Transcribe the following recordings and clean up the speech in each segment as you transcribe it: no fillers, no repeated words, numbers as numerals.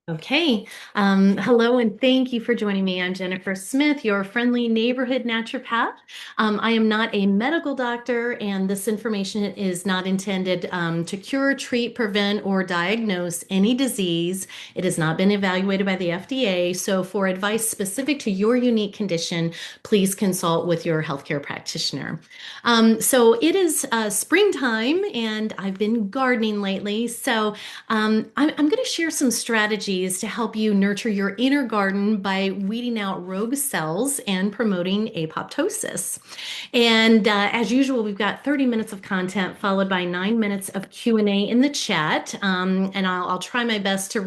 Okay. Hello and thank you for joining me. I'm Jennifer Smith, your friendly neighborhood naturopath. I am not a medical doctor, and this information is not intended to cure, treat, prevent, or diagnose any disease. It has not been evaluated by the FDA. So, for advice specific to your unique condition, please consult with your healthcare practitioner. So, it is springtime, and I've been gardening lately. I'm going to share some strategies to help you nurture your inner garden by weeding out rogue cells and promoting apoptosis. And as usual, we've got 30 minutes of content followed by 9 minutes of Q&A in the chat. And I'll try my best to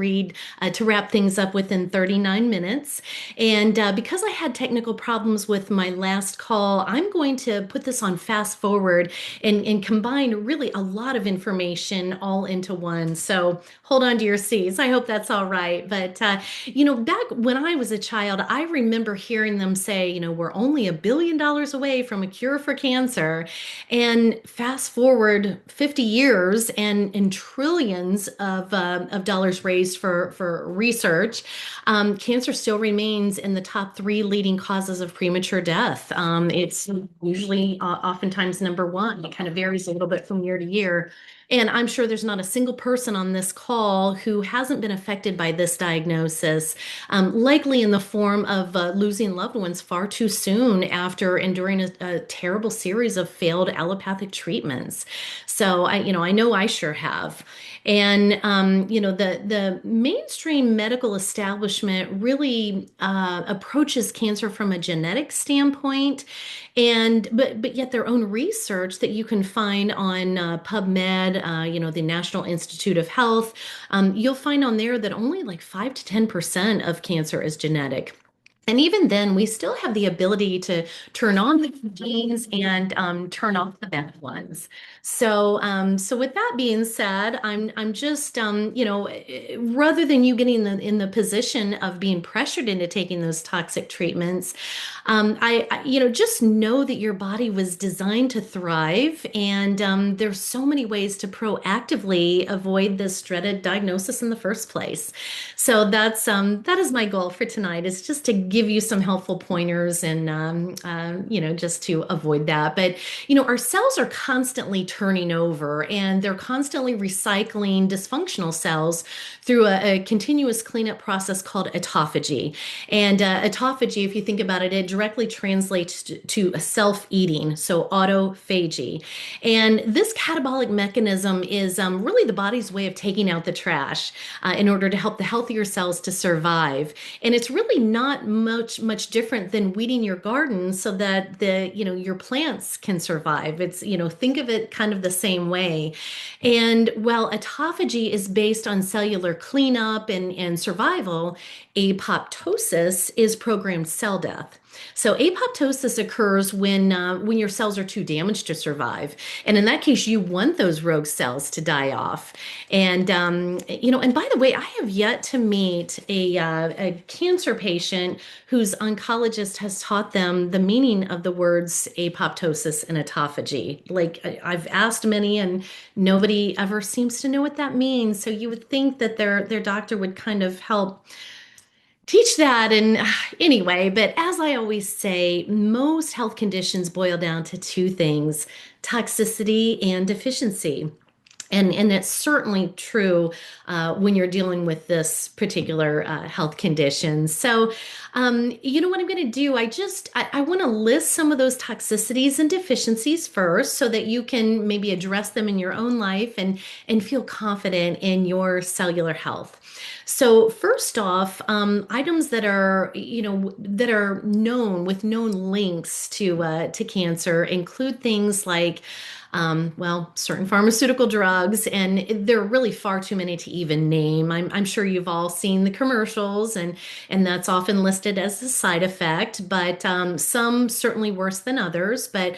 wrap things up within 39 minutes. And because I had technical problems with my last call, I'm going to put this on fast forward and combine really a lot of information all into one. So hold on to your seats. I hope that's all right. But, back when I was a child, I remember hearing them say, we're only $1 billion away from a cure for cancer. And fast forward 50 years and trillions of dollars raised for research, cancer still remains in the top three leading causes of premature death. It's usually oftentimes number one. It kind of varies a little bit from year to year. And I'm sure there's not a single person on this call who hasn't been affected by this diagnosis, likely in the form of losing loved ones far too soon after enduring a terrible series of failed allopathic treatments. So I know I sure have. And the mainstream medical establishment really approaches cancer from a genetic standpoint, and but yet their own research that you can find on PubMed, the National Institute of Health, you'll find on there that only like 5 to 10% of cancer is genetic. And even then, we still have the ability to turn on the good genes and turn off the bad ones. So with that being said, I'm just rather than you getting in the position of being pressured into taking those toxic treatments, just know that your body was designed to thrive, and there's so many ways to proactively avoid this dreaded diagnosis in the first place. So that is my goal for tonight, is just to give you some helpful pointers and just to avoid that. But our cells are constantly turning over, and they're constantly recycling dysfunctional cells through a continuous cleanup process called autophagy. And autophagy, if you think about it, it directly translates to a self-eating, so autophagy. And this catabolic mechanism is really the body's way of taking out the trash in order to help the healthier cells to survive. And it's really not much different than weeding your garden so that your plants can survive. It's, think of it kind of the same way. And while autophagy is based on cellular cleanup and survival, apoptosis is programmed cell death. So apoptosis occurs when your cells are too damaged to survive, and in that case, you want those rogue cells to die off. And by the way, I have yet to meet a cancer patient whose oncologist has taught them the meaning of the words apoptosis and autophagy. Like I've asked many, and nobody ever seems to know what that means. So you would think that their doctor would kind of help teach that. And anyway, but as I always say, most health conditions boil down to two things: toxicity and deficiency. And it's certainly true when you're dealing with this particular health condition. So, you know what I'm going to do? I want to list some of those toxicities and deficiencies first, so that you can maybe address them in your own life and feel confident in your cellular health. So first off, items that are known with known links to cancer include things like certain pharmaceutical drugs, and there are really far too many to even name. I'm sure you've all seen the commercials, and that's often listed as a side effect, but some certainly worse than others. But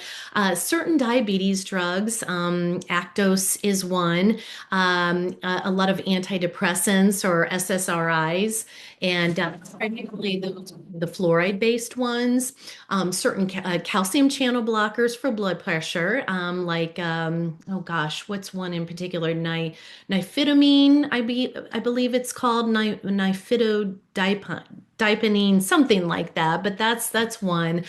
certain diabetes drugs, Actos is one, a lot of antidepressants or SSRIs, and primarily the fluoride-based ones, certain calcium channel blockers for blood pressure, like like, oh gosh, what's one in particular? Nifidamine, I believe it's called nifidodipamine, something like that. But that's one.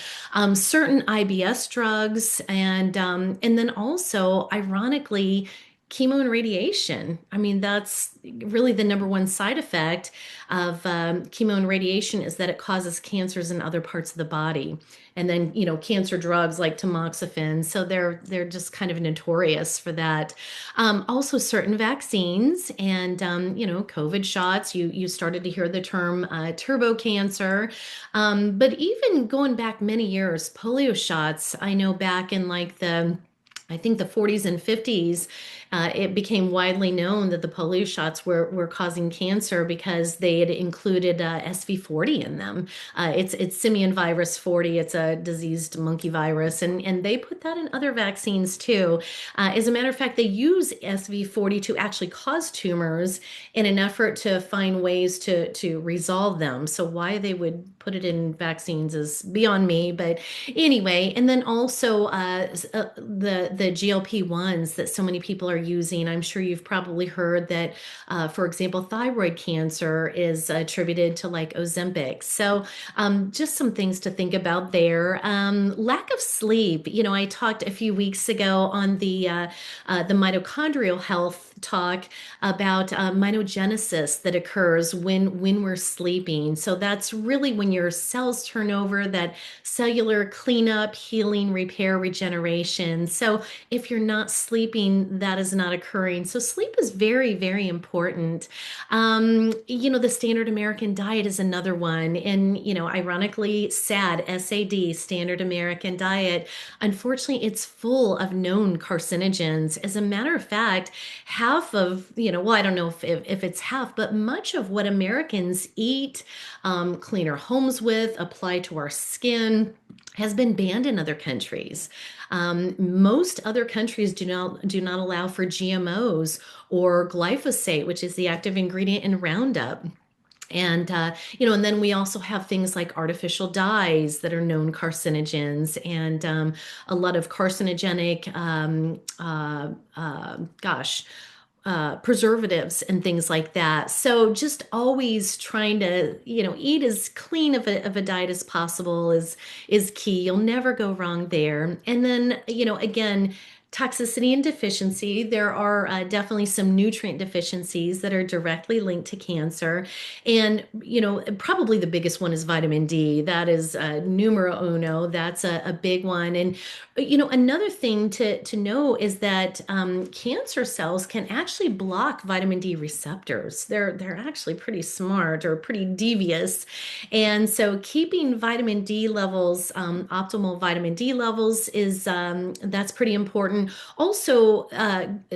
Certain IBS drugs, and then also, ironically, chemo and radiation. I mean, that's really the number one side effect of chemo and radiation is that it causes cancers in other parts of the body. And then, cancer drugs like tamoxifen. So they're just kind of notorious for that. Also, certain vaccines and COVID shots. You started to hear the term turbo cancer, but even going back many years, polio shots. I know back in like I think the 40s and 50s, it became widely known that the polio shots were causing cancer because they had included SV40 in them. It's simian virus 40. It's a diseased monkey virus, and they put that in other vaccines too. As a matter of fact, they use SV40 to actually cause tumors in an effort to find ways to resolve them. So why they would put it in vaccines is beyond me. But anyway, and then also the GLP-1s that so many people are using. I'm sure you've probably heard that, for example, thyroid cancer is attributed to like Ozempic. So just some things to think about there. Lack of sleep. I talked a few weeks ago on the mitochondrial health talk about mitogenesis that occurs when we're sleeping. So that's really when your cells turn over, that cellular cleanup, healing, repair, regeneration. So if you're not sleeping, that is not occurring. So sleep is very, very important. The standard American diet is another one. And, ironically, SAD, standard American diet, unfortunately, it's full of known carcinogens. As a matter of fact, half of, well, I don't know if it's half, but much of what Americans eat, clean our homes with, apply to our skin, has been banned in other countries. Most other countries do not allow for GMOs or glyphosate, which is the active ingredient in Roundup. And then we also have things like artificial dyes that are known carcinogens, and a lot of carcinogenic, preservatives and things like that. So just always trying to, eat as clean of a diet as possible is key. You'll never go wrong there. And then, again, toxicity and deficiency. There are definitely some nutrient deficiencies that are directly linked to cancer. And, probably the biggest one is vitamin D. That is numero uno. That's a big one. And, another thing to know is that cancer cells can actually block vitamin D receptors. They're actually pretty smart or pretty devious. And so keeping vitamin D levels, optimal vitamin D levels that's pretty important. Also,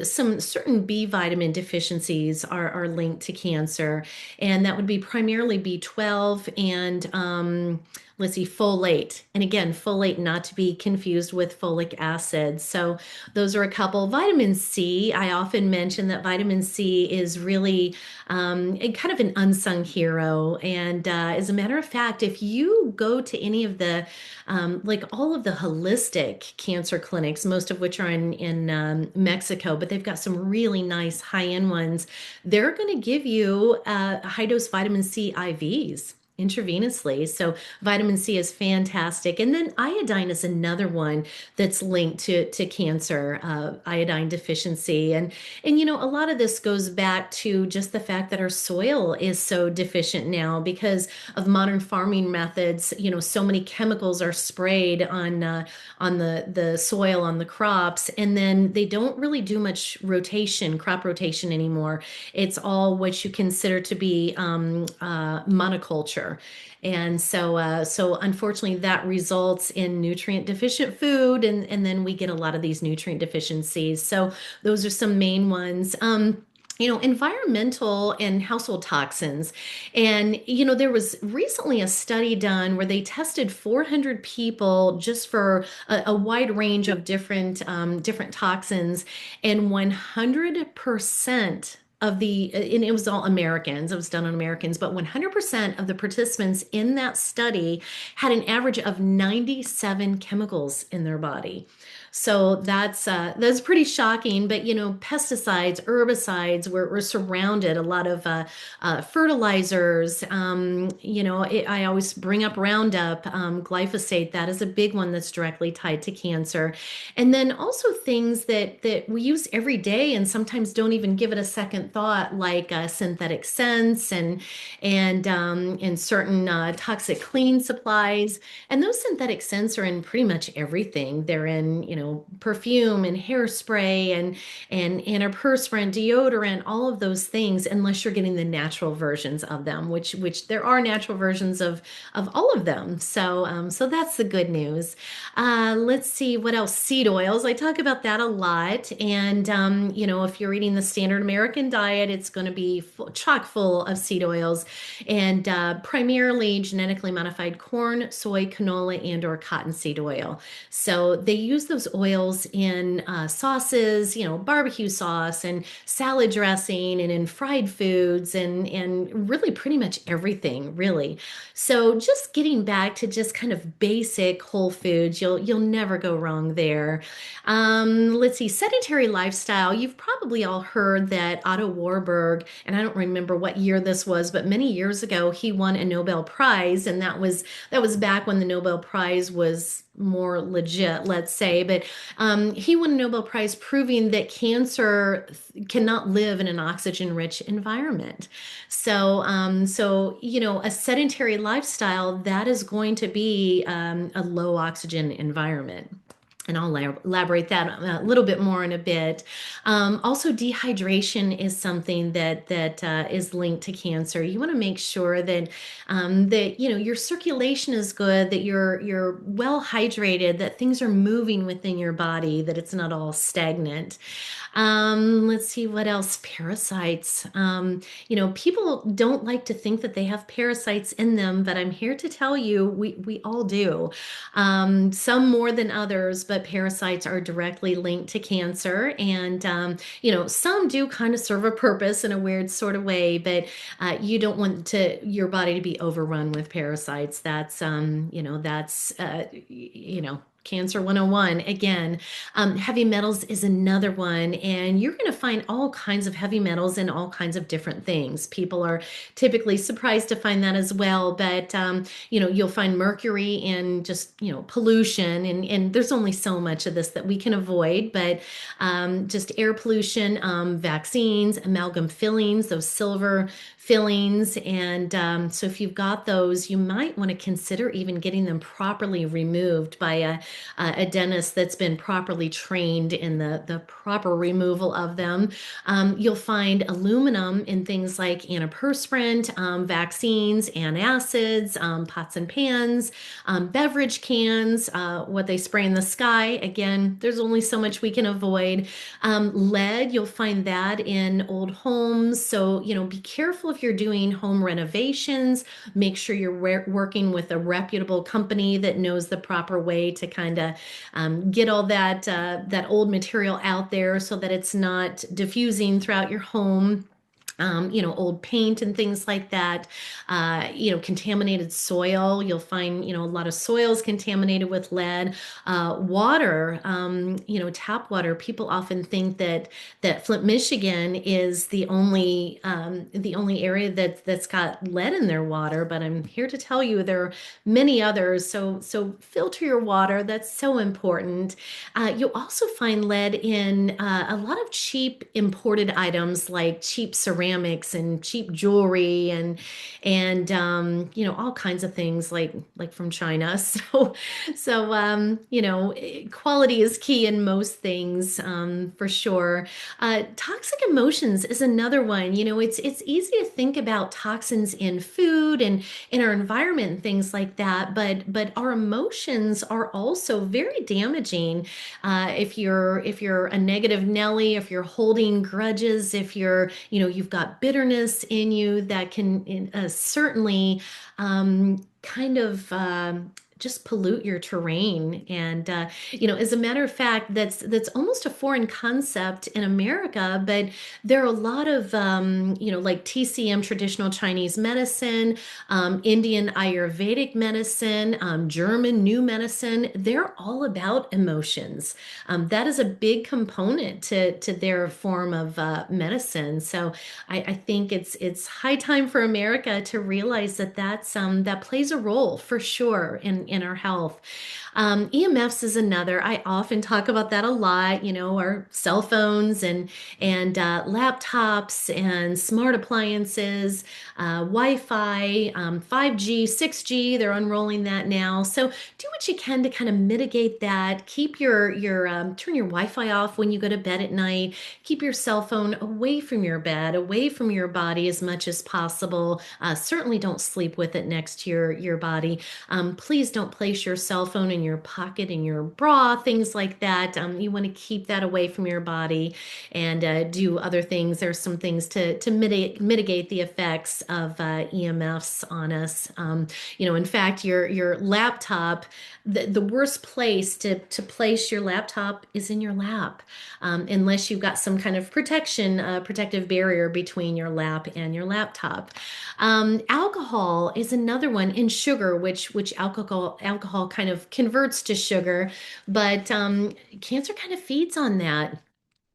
some certain B vitamin deficiencies are linked to cancer, and that would be primarily B12 and let's see, folate. And again, folate not to be confused with folic acid. So those are a couple. Vitamin C, I often mention that vitamin C is really kind of an unsung hero. And as a matter of fact, if you go to any of the, like all of the holistic cancer clinics, most of which are in Mexico, but they've got some really nice high-end ones, they're going to give you high-dose vitamin C IVs intravenously. So vitamin C is fantastic. And then iodine is another one that's linked to cancer, iodine deficiency. And a lot of this goes back to just the fact that our soil is so deficient now because of modern farming methods. So many chemicals are sprayed on the soil, on the crops, and then they don't really do much crop rotation anymore. It's all what you consider to be monoculture. And so unfortunately that results in nutrient deficient food, and then we get a lot of these nutrient deficiencies. So those are some main ones. Environmental and household toxins. And, there was recently a study done where they tested 400 people just for a wide range of different toxins, and 100% and it was all Americans, it was done on Americans, but 100% of the participants in that study had an average of 97 chemicals in their body. So that's pretty shocking. But pesticides, herbicides, we're surrounded a lot of fertilizers. I always bring up Roundup, glyphosate. That is a big one that's directly tied to cancer. And then also things that we use every day and sometimes don't even give it a second thought, like synthetic scents and certain toxic clean supplies. And those synthetic scents are in pretty much everything. They're in, perfume and hairspray and antiperspirant, deodorant, all of those things, unless you're getting the natural versions of them, which there are natural versions of all of them. So that's the good news. Let's see what else. Seed oils. I talk about that a lot. And if you're eating the standard American diet, it's going to be chock full of seed oils and primarily genetically modified corn, soy, canola, and/or cottonseed oil. So they use those oils in sauces, barbecue sauce and salad dressing and in fried foods and really pretty much everything, really. So just getting back to just kind of basic whole foods, you'll never go wrong there. Let's see, sedentary lifestyle. You've probably all heard that Otto Warburg, and I don't remember what year this was, but many years ago he won a Nobel Prize, and that was back when the Nobel Prize was more legit, let's say. But he won a Nobel Prize proving that cancer cannot live in an oxygen-rich environment. So a sedentary lifestyle that is going to be a low oxygen environment. And I'll elaborate that a little bit more in a bit. Also, dehydration is something that is linked to cancer. You want to make sure that your circulation is good, that you're well hydrated, that things are moving within your body, that it's not all stagnant. Let's see what else. Parasites. People don't like to think that they have parasites in them, but I'm here to tell you we all do. Some more than others, but parasites are directly linked to cancer. And some do kind of serve a purpose in a weird sort of way, but you don't want your body to be overrun with parasites. That's Cancer 101 again. Heavy metals is another one, and you're going to find all kinds of heavy metals in all kinds of different things. People are typically surprised to find that as well, but you'll find mercury in just pollution, and there's only so much of this that we can avoid, but just air pollution, vaccines, amalgam fillings, those silver fillings. And so if you've got those, you might want to consider even getting them properly removed by a dentist that's been properly trained in the proper removal of them. You'll find aluminum in things like antiperspirant, vaccines, antacids, pots and pans, beverage cans, what they spray in the sky. Again, there's only so much we can avoid. Lead, you'll find that in old homes. So, be careful if you're doing home renovations. Make sure you're working with a reputable company that knows the proper way to kind of get all that old material out there so that it's not diffusing throughout your home. Old paint and things like that, contaminated soil. You'll find, a lot of soils contaminated with lead. Water, tap water. People often think that Flint, Michigan is the only area that's got lead in their water, but I'm here to tell you there are many others. So filter your water. That's so important. You'll also find lead in a lot of cheap imported items like cheap ceramics and cheap jewelry and all kinds of things like from China. So quality is key in most things, for sure. Toxic emotions is another one. It's easy to think about toxins in food and in our environment and things like that, but our emotions are also very damaging. If you're a negative Nelly, if you're holding grudges, if you've got bitterness in you, that can certainly kind of just pollute your terrain. And as a matter of fact, that's almost a foreign concept in America, but there are a lot of like TCM, traditional Chinese medicine, Indian Ayurvedic medicine, German new medicine. They're all about emotions. That is a big component to their form of medicine. So I think it's high time for America to realize that plays a role for sure in our health. EMFs is another. I often talk about that a lot. Our cell phones and laptops and smart appliances, Wi-Fi, 5G, 6G. They're unrolling that now. So do what you can to kind of mitigate that. Keep your turn your Wi-Fi off when you go to bed at night. Keep your cell phone away from your bed, away from your body as much as possible. Certainly don't sleep with it next to your body. Please don't place your cell phone in your pocket, in your bra, things like that. You want to keep that away from your body and do other things. There's some things to mitigate the effects of EMFs on us. In fact, your laptop, the worst place to place your laptop is in your lap, unless you've got some kind of protective barrier between your lap and your laptop. Alcohol is another one, and sugar, which alcohol kind of converts to sugar, but cancer kind of feeds on that.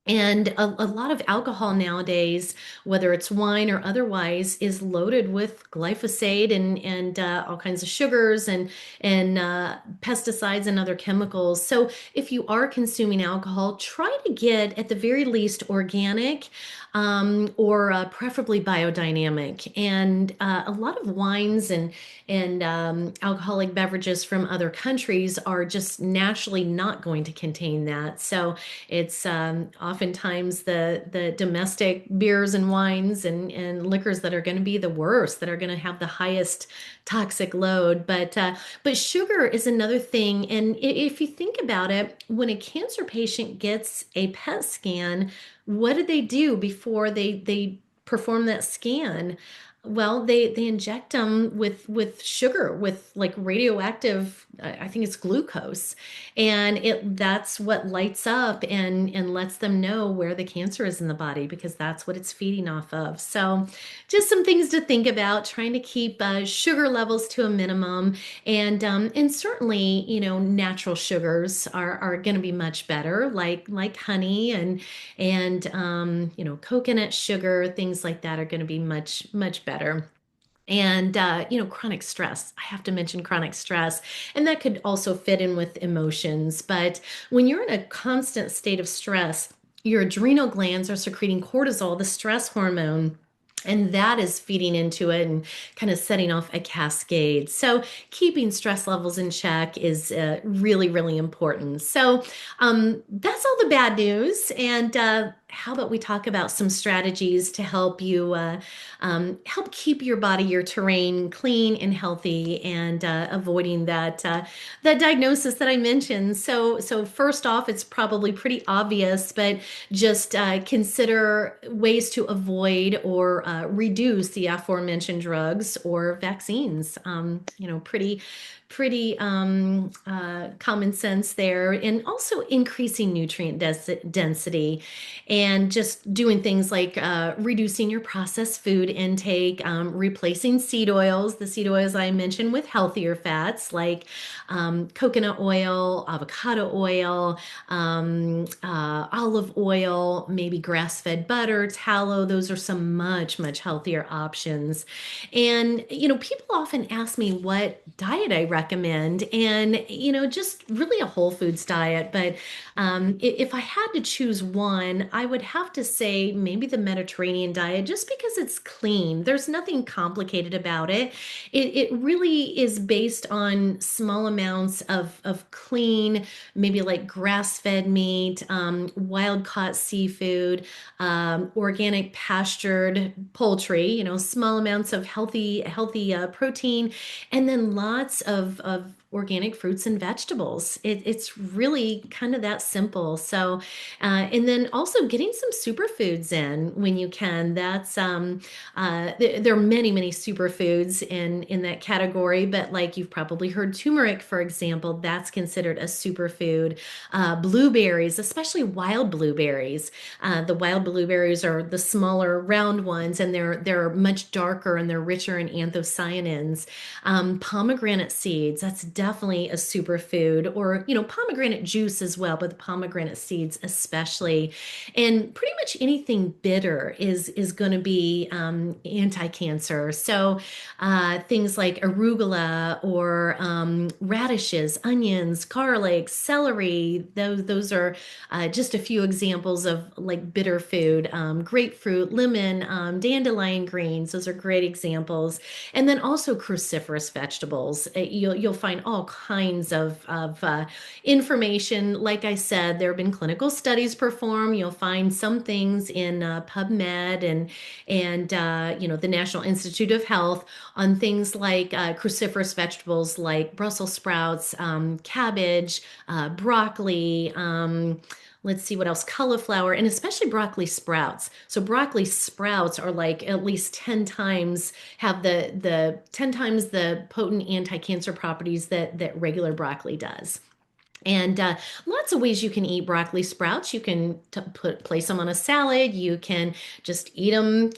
And a lot of alcohol nowadays, whether it's wine or otherwise, is loaded with glyphosate and all kinds of sugars and pesticides and other chemicals. So if you are consuming alcohol, try to get at the very least organic, or preferably biodynamic. And a lot of wines and alcoholic beverages from other countries are just naturally not going to contain that. So it's oftentimes the domestic beers and wines and liquors that are going to be the worst, that are going to have the highest toxic load. But sugar is another thing. And if you think about it, when a cancer patient gets a PET scan, what did they do before they perform that scan? Well, they inject them with sugar, with like radioactive, I think it's glucose, and that's what lights up and lets them know where the cancer is in the body, because that's what it's feeding off of. So, just some things to think about, trying to keep sugar levels to a minimum, and certainly, natural sugars are going to be much better, like honey and coconut sugar, things like that are going to be much better. And chronic stress, I have to mention chronic stress, and that could also fit in with emotions. But when you're in a constant state of stress, your adrenal glands are secreting cortisol, the stress hormone, and that is feeding into it and kind of setting off a cascade. So keeping stress levels in check is really, really important. So that's all the bad news. And how about we talk about some strategies to help you help keep your body, your terrain clean and healthy, and avoiding that diagnosis that I mentioned. So first off, it's probably pretty obvious, but just consider ways to avoid or reduce the aforementioned drugs or vaccines. Pretty common sense there, and also increasing nutrient density, and just doing things like reducing your processed food intake, replacing seed oils, the seed oils I mentioned, with healthier fats like coconut oil, avocado oil, olive oil, maybe grass-fed butter, tallow. Those are some much healthier options. And people often ask me what diet I recommend, and just really a whole foods diet. But if I had to choose one, I would have to say maybe the Mediterranean diet, just because it's clean. There's nothing complicated about it. It really is based on small amounts of clean, maybe like grass-fed meat, wild-caught seafood, organic pastured poultry, small amounts of healthy protein, and then lots of organic fruits and vegetables. It's really kind of that simple. So, and then also getting some superfoods in when you can. There are many superfoods in that category, but like you've probably heard turmeric, for example, that's considered a superfood. Blueberries, especially wild blueberries. The wild blueberries are the smaller round ones, and they're much darker and they're richer in anthocyanins. Pomegranate seeds, that's definitely a superfood, or pomegranate juice as well, but the pomegranate seeds especially. And pretty much anything bitter is going to be anti-cancer. So things like arugula or radishes, onions, garlic, celery. Those are just a few examples of like bitter food. Grapefruit, lemon, dandelion greens. Those are great examples. And then also cruciferous vegetables. You'll find all kinds of information. Like I said, there have been clinical studies performed. You'll find some things in PubMed and the National Institute of Health on things like cruciferous vegetables like Brussels sprouts, cabbage, broccoli. Let's see what else, cauliflower, and especially broccoli sprouts. So broccoli sprouts are like at least 10 times have the 10 times the potent anti-cancer properties that regular broccoli does. And lots of ways you can eat broccoli sprouts. You can place them on a salad. You can just eat them,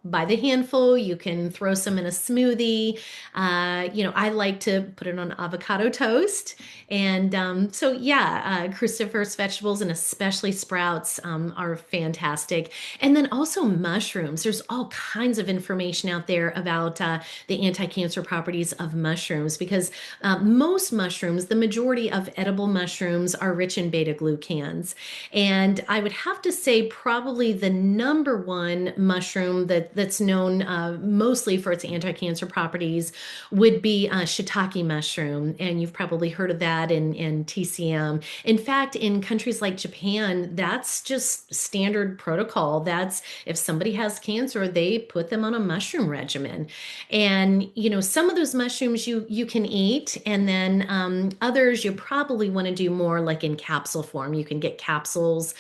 by the handful. You can throw some in a smoothie. I like to put it on avocado toast. And cruciferous vegetables and especially sprouts are fantastic. And then also mushrooms. There's all kinds of information out there about the anti-cancer properties of mushrooms because most mushrooms, the majority of edible mushrooms are rich in beta glucans. And I would have to say probably the number one mushroom that's known mostly for its anti-cancer properties would be shiitake mushroom. And you've probably heard of that in TCM. In fact, in countries like Japan, that's just standard protocol. That's if somebody has cancer, they put them on a mushroom regimen. And, some of those mushrooms you can eat, and then others you probably want to do more like in capsule form. You can get capsules,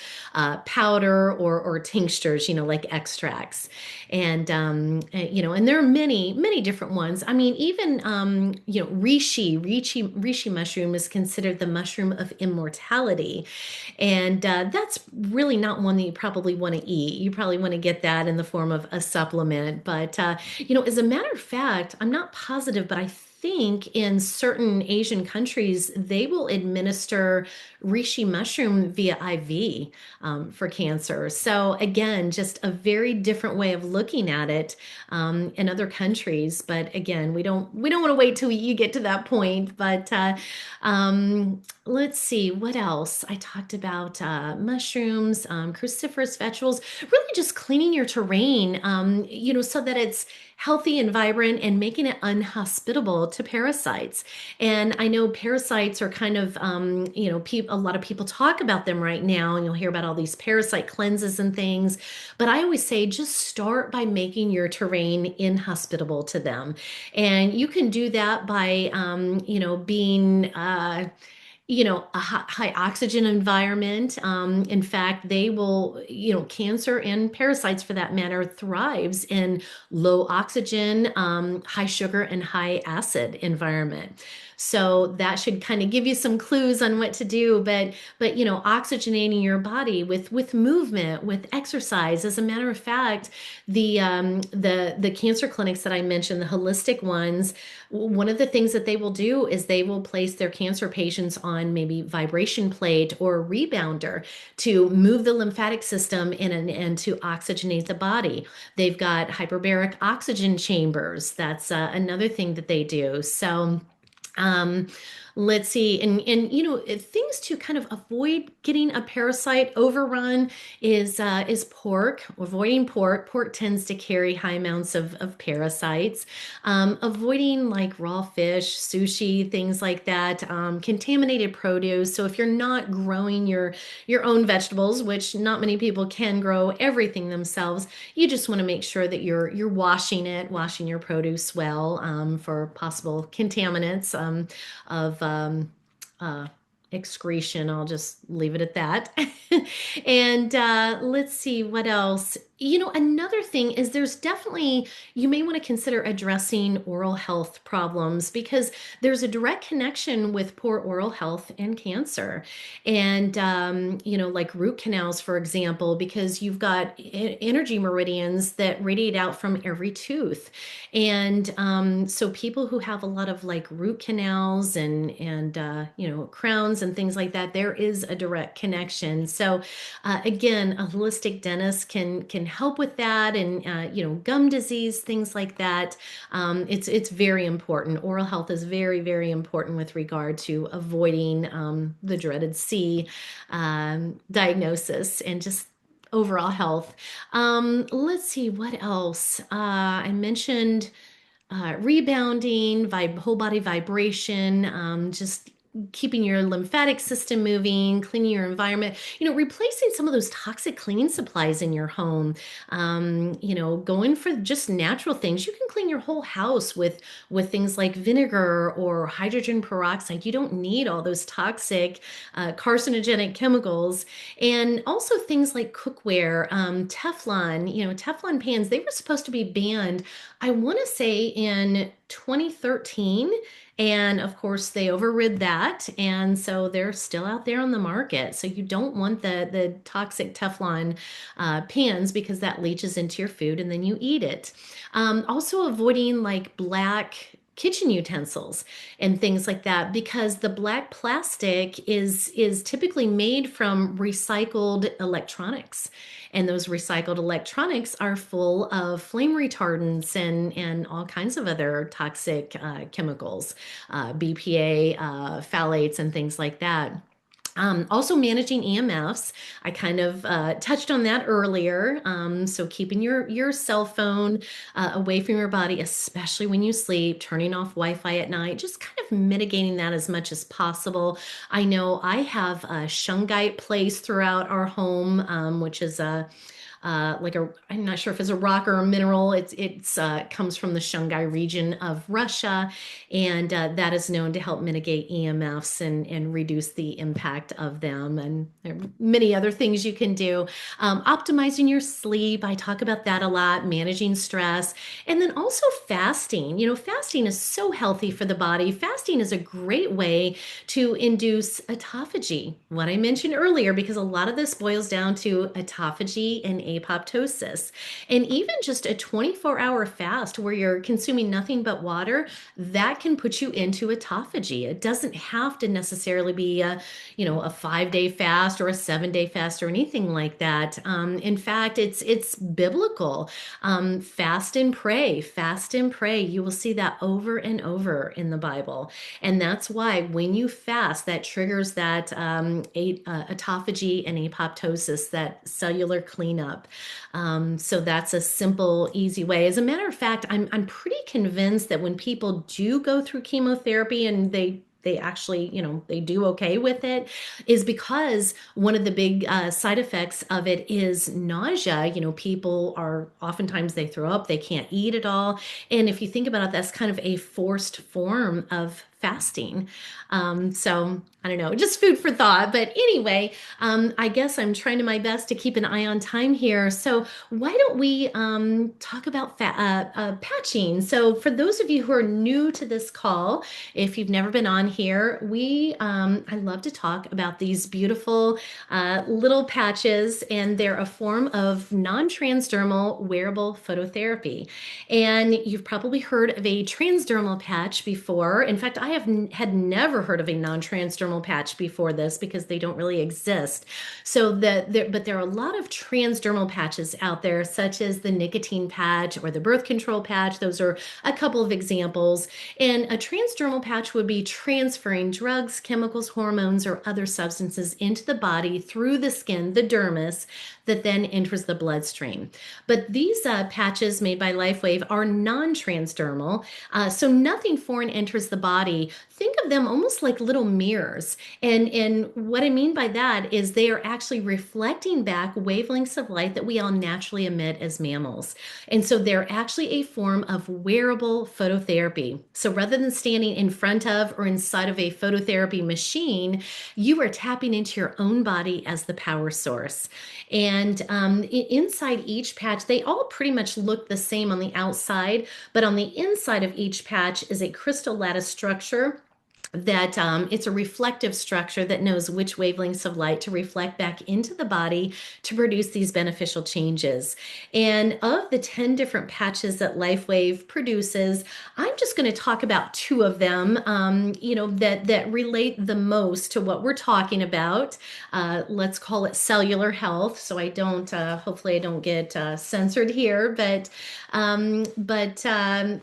powder, or tinctures, like extracts. And there are many different ones. I mean, even reishi mushroom is considered the mushroom of immortality, and that's really not one that you probably want to eat. You probably want to get that in the form of a supplement. But as a matter of fact, I'm not positive, but I think in certain Asian countries, they will administer reishi mushroom via IV for cancer. So again, just a very different way of looking at it in other countries. But again, we don't want to wait till you get to that point. But let's see what else. I talked about mushrooms, cruciferous vegetables, really just cleaning your terrain, so that it's healthy and vibrant and making it unhospitable to parasites. And I know parasites are kind of, a lot of people talk about them right now, and you'll hear about all these parasite cleanses and things. But I always say just start by making your terrain inhospitable to them. And you can do that by, being, a high oxygen environment. In fact, they will, cancer and parasites for that matter thrives in low oxygen, high sugar, and high acid environment. So that should kind of give you some clues on what to do. But oxygenating your body with movement, with exercise. As a matter of fact, the cancer clinics that I mentioned, the holistic ones, one of the things that they will do is they will place their cancer patients on maybe vibration plate or a rebounder to move the lymphatic system and to oxygenate the body. They've got hyperbaric oxygen chambers. That's another thing that they do. So, Let's see, things to kind of avoid getting a parasite overrun is pork. Avoiding pork. Pork tends to carry high amounts of parasites. Avoiding like raw fish, sushi, things like that. Contaminated produce. So if you're not growing your own vegetables, which not many people can grow everything themselves, you just want to make sure that you're washing your produce well for possible contaminants of uh, excretion. I'll just leave it at that. And let's see what else. Another thing is there's definitely, you may want to consider addressing oral health problems because there's a direct connection with poor oral health and cancer. And, like root canals, for example, because you've got energy meridians that radiate out from every tooth. And so people who have a lot of like root canals and crowns and things like that, there is a direct connection. So again, a holistic dentist can help with that, and gum disease, things like that. It's very important. Oral health is very, very important with regard to avoiding the dreaded C diagnosis and just overall health. Let's see what else. I mentioned rebounding, whole body vibration, just keeping your lymphatic system moving, cleaning your environment, replacing some of those toxic cleaning supplies in your home, going for just natural things. You can clean your whole house with things like vinegar or hydrogen peroxide. You don't need all those toxic, carcinogenic chemicals. And also things like cookware, Teflon pans, they were supposed to be banned, I want to say in 2013. And of course, they overrid that. And so they're still out there on the market. So you don't want the toxic Teflon pans because that leaches into your food and then you eat it. Also, avoiding like black kitchen utensils and things like that because the black plastic is typically made from recycled electronics, and those recycled electronics are full of flame retardants and all kinds of other toxic chemicals, BPA, phthalates, and things like that. Also managing EMFs. I kind of touched on that earlier. So keeping your cell phone away from your body, especially when you sleep, turning off Wi-Fi at night, just kind of mitigating that as much as possible. I know I have a shungite placed throughout our home, which is I'm not sure if it's a rock or a mineral. It's comes from the Shungai region of Russia, and that is known to help mitigate EMFs and reduce the impact of them. And there are many other things you can do. Optimizing your sleep, I talk about that a lot. Managing stress, and then also fasting. Fasting is so healthy for the body. Fasting is a great way to induce autophagy, what I mentioned earlier, because a lot of this boils down to autophagy and apoptosis. And even just a 24-hour fast where you're consuming nothing but water, that can put you into autophagy. It doesn't have to necessarily be a 5-day fast or a 7-day fast or anything like that. In fact, it's biblical. Fast and pray, fast and pray. You will see that over and over in the Bible. And that's why when you fast, that triggers that autophagy and apoptosis, that cellular cleanup. So that's a simple, easy way. As a matter of fact, I'm pretty convinced that when people do go through chemotherapy and they actually, they do okay with it, is because one of the big side effects of it is nausea. People are oftentimes they throw up, they can't eat at all. And if you think about it, that's kind of a forced form of fasting. So I don't know, just food for thought. But anyway, I guess I'm trying to my best to keep an eye on time here. So why don't we talk about patching? So for those of you who are new to this call, if you've never been on here, I love to talk about these beautiful little patches, and they're a form of non-transdermal wearable phototherapy. And you've probably heard of a transdermal patch before. In fact, I had never heard of a non-transdermal patch before this because they don't really exist. But there are a lot of transdermal patches out there, such as the nicotine patch or the birth control patch. Those are a couple of examples. And a transdermal patch would be transferring drugs, chemicals, hormones, or other substances into the body through the skin, the dermis, that then enters the bloodstream. But these patches made by LifeWave are non-transdermal, so nothing foreign enters the body. Think of them almost like little mirrors. And what I mean by that is they are actually reflecting back wavelengths of light that we all naturally emit as mammals. And so they're actually a form of wearable phototherapy. So rather than standing in front of or inside of a phototherapy machine, you are tapping into your own body as the power source. And inside each patch, they all pretty much look the same on the outside, but on the inside of each patch is a crystal lattice structure that it's a reflective structure that knows which wavelengths of light to reflect back into the body to produce these beneficial changes. And of the 10 different patches that LifeWave produces, I'm just going to talk about two of them, that relate the most to what we're talking about. Let's call it cellular health. So hopefully I don't get censored here,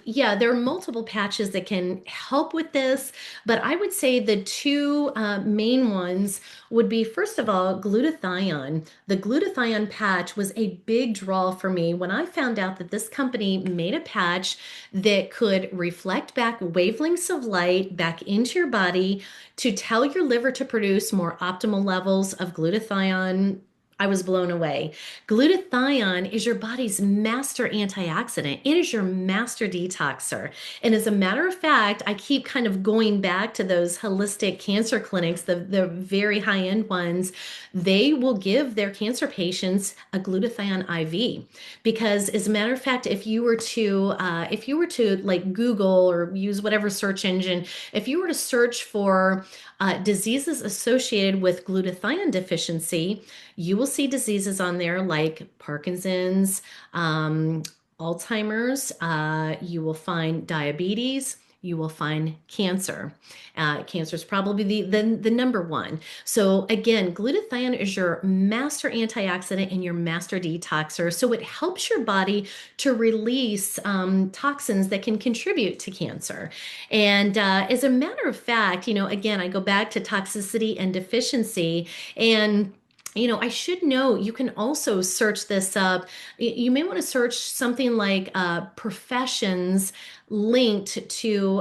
yeah, there are multiple patches that can help with this, but I would say the two main ones would be, first of all, glutathione. The glutathione patch was a big draw for me when I found out that this company made a patch that could reflect back wavelengths of light back into your body to tell your liver to produce more optimal levels of glutathione. I was blown away. Glutathione is your body's master antioxidant. It is your master detoxer. And as a matter of fact, I keep kind of going back to those holistic cancer clinics, the very high-end ones. They will give their cancer patients a glutathione IV because, as a matter of fact, if you were to like Google or use whatever search engine, if you were to search for diseases associated with glutathione deficiency, you will see diseases on there like Parkinson's, Alzheimer's, you will find diabetes, you will find cancer. Cancer is probably the number one. So again, glutathione is your master antioxidant and your master detoxer. So it helps your body to release toxins that can contribute to cancer. And as a matter of fact, again, I go back to toxicity and deficiency, and I should know you can also search this up. You may want to search something like professions linked to,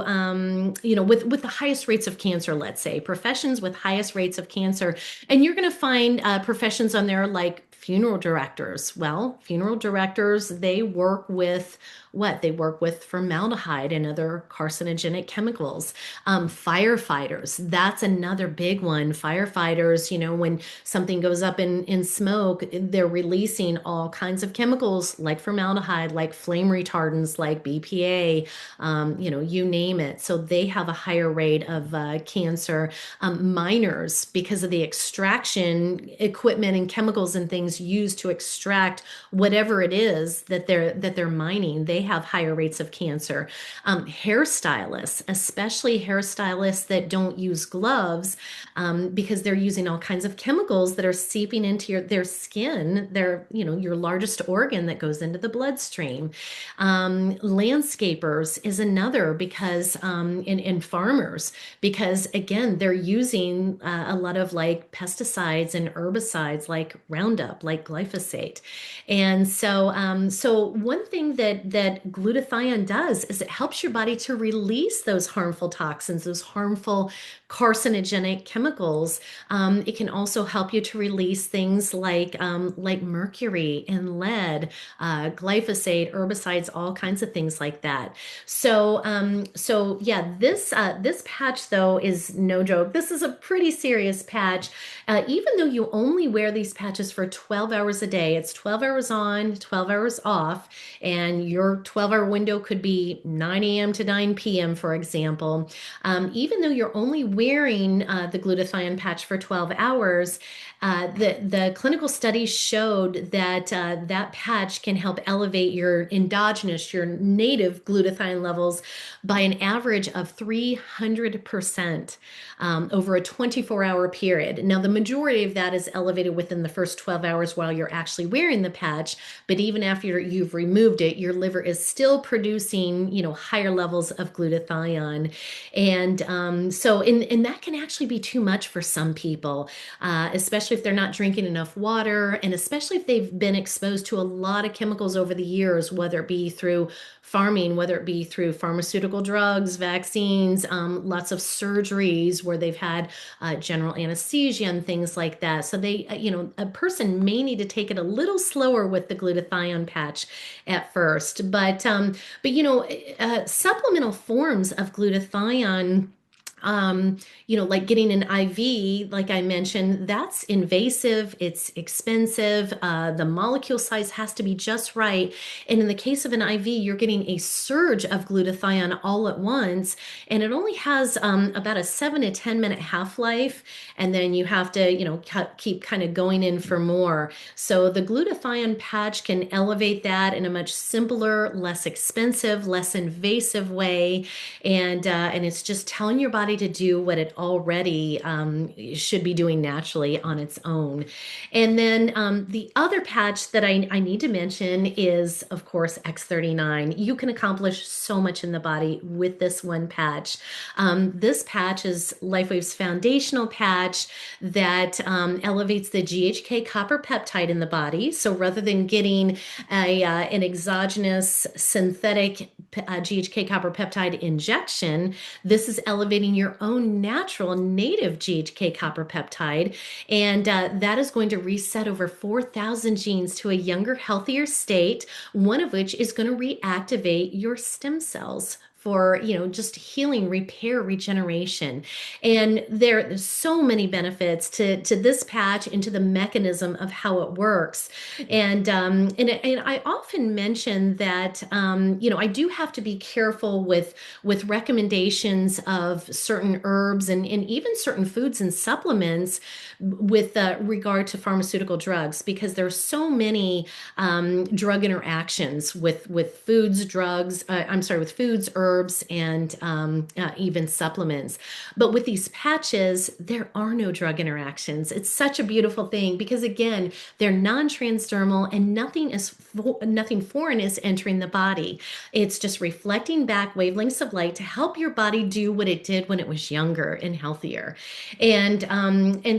with the highest rates of cancer, let's say, professions with highest rates of cancer. And you're going to find professions on there like funeral directors. Well, funeral directors, they work with what? They work with formaldehyde and other carcinogenic chemicals. Firefighters, that's another big one. Firefighters, when something goes up in smoke, they're releasing all kinds of chemicals like formaldehyde, like flame retardants, like BPA, you name it. So they have a higher rate of cancer. Miners, because of the extraction equipment and chemicals and things used to extract whatever it is that they're mining, they have higher rates of cancer. Hairstylists, especially hairstylists that don't use gloves, because they're using all kinds of chemicals that are seeping into their skin, your largest organ that goes into the bloodstream. Landscapers is another because, and farmers, because again, they're using a lot of like pesticides and herbicides like Roundup, like glyphosate. And so one thing that glutathione does is it helps your body to release those harmful toxins, those harmful carcinogenic chemicals. It can also help you to release things like mercury and lead, glyphosate, herbicides, all kinds of things like that. So yeah, this patch though is no joke. This is a pretty serious patch. Even though you only wear these patches for 12 12 hours a day. It's 12 hours on, 12 hours off, and your 12-hour window could be 9 a.m. to 9 p.m., for example. Even though you're only wearing the glutathione patch for 12 hours, the clinical studies showed that that patch can help elevate your endogenous, your native glutathione levels by an average of 300% over a 24-hour period. Now, the majority of that is elevated within the first 12 hours while you're actually wearing the patch, but even after you've removed it, your liver is still producing, higher levels of glutathione. And and that can actually be too much for some people, especially if they're not drinking enough water, and especially if they've been exposed to a lot of chemicals over the years, whether it be through farming, whether it be through pharmaceutical drugs, vaccines, lots of surgeries where they've had general anesthesia and things like that. So a person may need to take it a little slower with the glutathione patch at first, but supplemental forms of glutathione, like getting an IV, like I mentioned, that's invasive, it's expensive, the molecule size has to be just right. And in the case of an IV, you're getting a surge of glutathione all at once, and it only has about a 7 to 10 minute half-life, and then you have to, keep kind of going in for more. So the glutathione patch can elevate that in a much simpler, less expensive, less invasive way, and it's just telling your body to do what it already should be doing naturally on its own. And then the other patch that I need to mention is, of course, X39. You can accomplish so much in the body with this one patch. This patch is LifeWave's foundational patch that elevates the GHK copper peptide in the body. So rather than getting an exogenous synthetic GHK copper peptide injection, this is elevating your own natural native GHK copper peptide, and that is going to reset over 4,000 genes to a younger, healthier state, one of which is going to reactivate your stem cells for just healing, repair, regeneration. And there's so many benefits to this patch and to the mechanism of how it works. And I often mention that I do have to be careful with recommendations of certain herbs and even certain foods and supplements with regard to pharmaceutical drugs, because there's so many drug interactions with foods, with foods, herbs, and even supplements. But with these patches, there are no drug interactions. It's such a beautiful thing because, again, they're non-transdermal and nothing foreign is entering the body. It's just reflecting back wavelengths of light to help your body do what it did when it was younger and healthier. And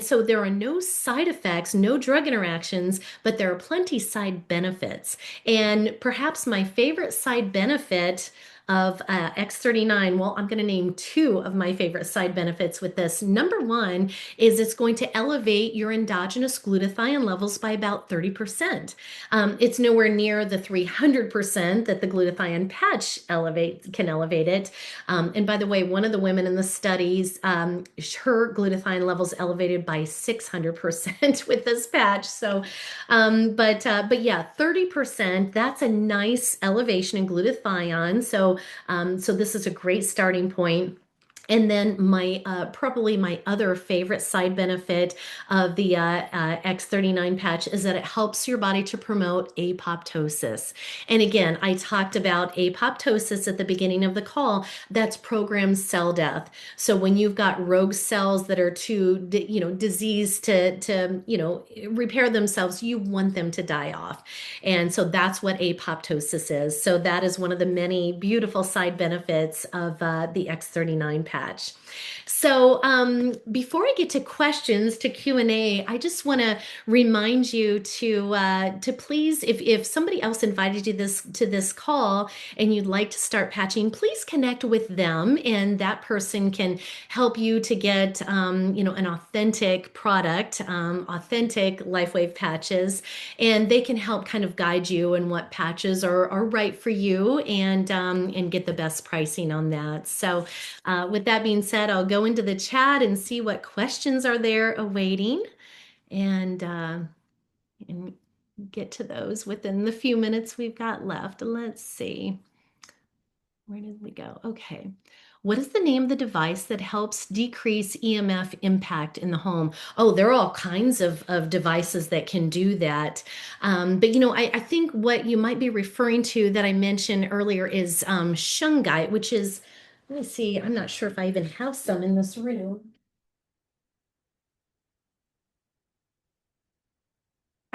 so there are no side effects, no drug interactions, but there are plenty side benefits. And perhaps my favorite side benefit of X39, well, I'm going to name two of my favorite side benefits with this. Number one is it's going to elevate your endogenous glutathione levels by about 30%. It's nowhere near the 300% that the glutathione patch can elevate it. And by the way, one of the women in the studies, her glutathione levels elevated by 600% with this patch. So, but yeah, 30%, that's a nice elevation in glutathione. So this is a great starting point. And then probably my other favorite side benefit of the X39 patch is that it helps your body to promote apoptosis. And again, I talked about apoptosis at the beginning of the call. That's programmed cell death. So when you've got rogue cells that are too, diseased to repair themselves, you want them to die off. And so that's what apoptosis is. So that is one of the many beautiful side benefits of the X39 patch. So before I get to questions, to Q&A, I just want to remind you to please, if somebody else invited you to this call and you'd like to start patching, please connect with them, and that person can help you to get an authentic product, authentic LifeWave patches, and they can help kind of guide you in what patches are right for you, and get the best pricing on that. So with that being said, I'll go into the chat and see what questions are there awaiting. And and get to those within the few minutes we've got left. Let's see. Where did we go? Okay. What is the name of the device that helps decrease EMF impact in the home? Oh, there are all kinds of devices that can do that. But I think what you might be referring to that I mentioned earlier is shungite, which is, let me see, I'm not sure if I even have some in this room.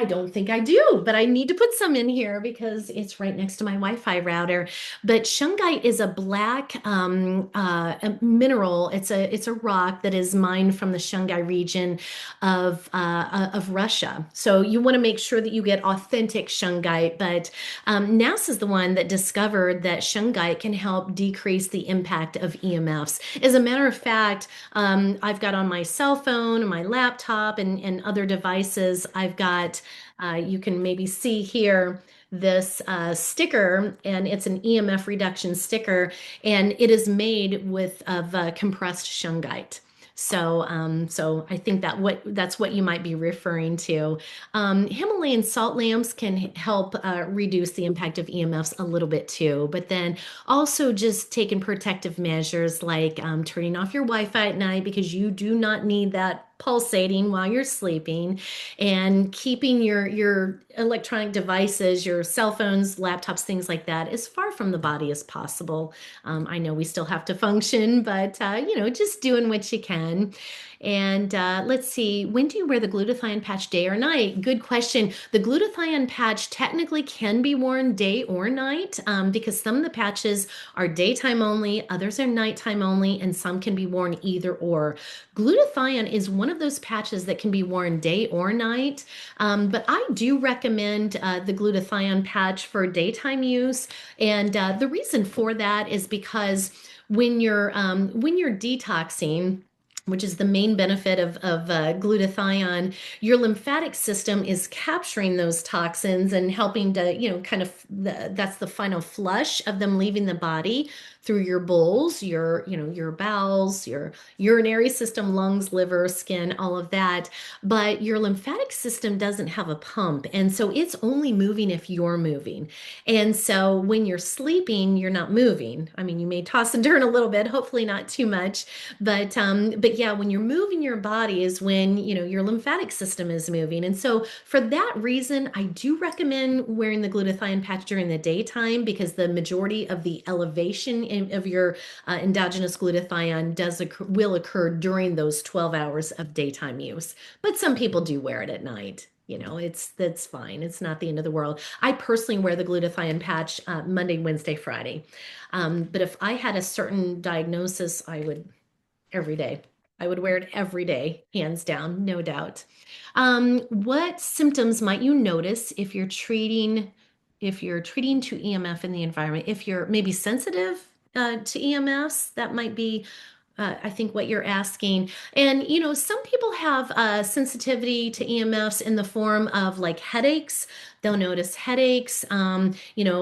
I don't think I do, but I need to put some in here because it's right next to my Wi-Fi router. But shungite is a black a mineral. It's a rock that is mined from the Shungai region of Russia. So you want to make sure that you get authentic shungite. But NASA is the one that discovered that shungite can help decrease the impact of EMFs. As a matter of fact, I've got on my cell phone, my laptop, and other devices. I've got you can maybe see here this sticker, and it's an EMF reduction sticker, and it is made with of compressed shungite. So I think that's what you might be referring to. Himalayan salt lamps can help reduce the impact of EMFs a little bit too, but then also just taking protective measures like turning off your Wi-Fi at night because you do not need that pulsating while you're sleeping, and keeping your electronic devices, your cell phones, laptops, things like that, as far from the body as possible. I know we still have to function, but just doing what you can. And let's see, when do you wear the glutathione patch, day or night? Good question. The glutathione patch technically can be worn day or night because some of the patches are daytime only, others are nighttime only, and some can be worn either or. Glutathione is one of those patches that can be worn day or night, but I do recommend the glutathione patch for daytime use. And the reason for that is because when you're detoxing, which is the main benefit of glutathione, your lymphatic system is capturing those toxins and helping to, kind of, that's the final flush of them leaving the body through your bowels, your bowels, your urinary system, lungs, liver, skin, all of that. But your lymphatic system doesn't have a pump. And so it's only moving if you're moving. And so when you're sleeping, you're not moving. I mean, you may toss and turn a little bit, hopefully not too much, but yeah, when you're moving your body is when, your lymphatic system is moving. And so for that reason, I do recommend wearing the glutathione patch during the daytime because the majority of the elevation of your endogenous glutathione will occur during those 12 hours of daytime use. But some people do wear it at night. That's fine. It's not the end of the world. I personally wear the glutathione patch Monday, Wednesday, Friday. But if I had a certain diagnosis, I would every day. I would wear it every day, hands down, no doubt. What symptoms might you notice if you're treating to EMF in the environment? If you're maybe sensitive to EMFs, that might be I think what you're asking. And, some people have sensitivity to EMFs in the form of like headaches. They'll notice headaches,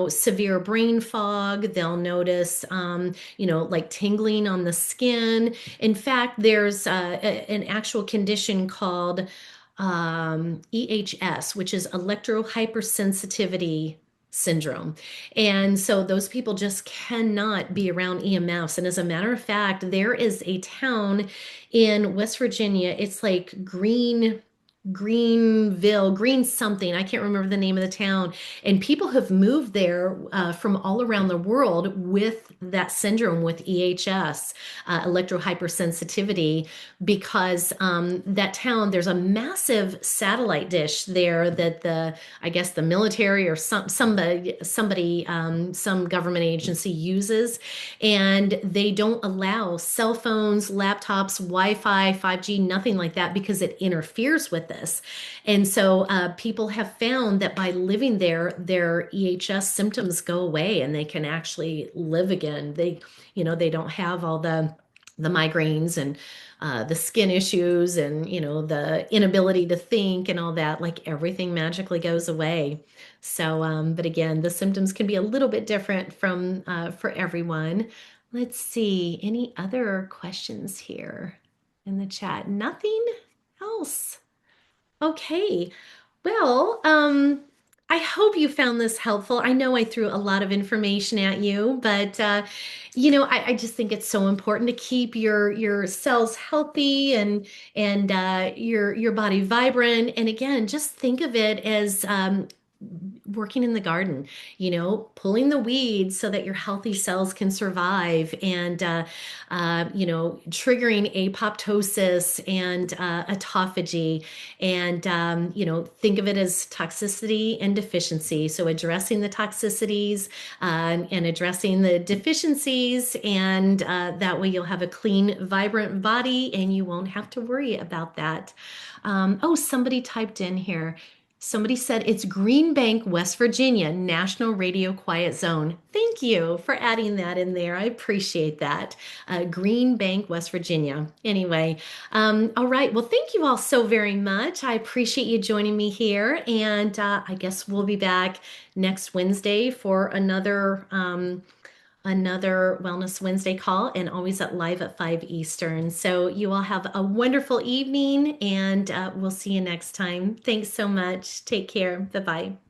severe brain fog. They'll notice, like tingling on the skin. In fact, there's an actual condition called EHS, which is electrohypersensitivity syndrome. And so those people just cannot be around EMFs. And as a matter of fact, there is a town in West Virginia. It's like Greenville, Green something. I can't remember the name of the town. And people have moved there from all around the world with that syndrome, with EHS, electrohypersensitivity, because that town, there's a massive satellite dish there that I guess the military or somebody, some government agency uses, and they don't allow cell phones, laptops, Wi-Fi, 5G, nothing like that because it interferes with this. And so people have found that by living there, their EHS symptoms go away and they can actually live again. They don't have all the migraines and the skin issues and the inability to think and all that. Like everything magically goes away. So, but again, the symptoms can be a little bit different from for everyone. Let's see, any other questions here in the chat? Nothing else. Okay. Well, I hope you found this helpful. I know I threw a lot of information at you, but I just think it's so important to keep your cells healthy and your body vibrant. And again, just think of it as working in the garden, pulling the weeds so that your healthy cells can survive and triggering apoptosis and autophagy. And, think of it as toxicity and deficiency. So addressing the toxicities and addressing the deficiencies. And that way you'll have a clean, vibrant body and you won't have to worry about that. Oh, somebody typed in here. Somebody said it's Green Bank, West Virginia, National Radio Quiet Zone. Thank you for adding that in there. I appreciate that. Green Bank, West Virginia. Anyway, all right. Well, thank you all so very much. I appreciate you joining me here. And I guess we'll be back next Wednesday for another Wellness Wednesday call, and always at live at 5 Eastern. So you all have a wonderful evening, and we'll see you next time. Thanks so much. Take care. Bye-bye.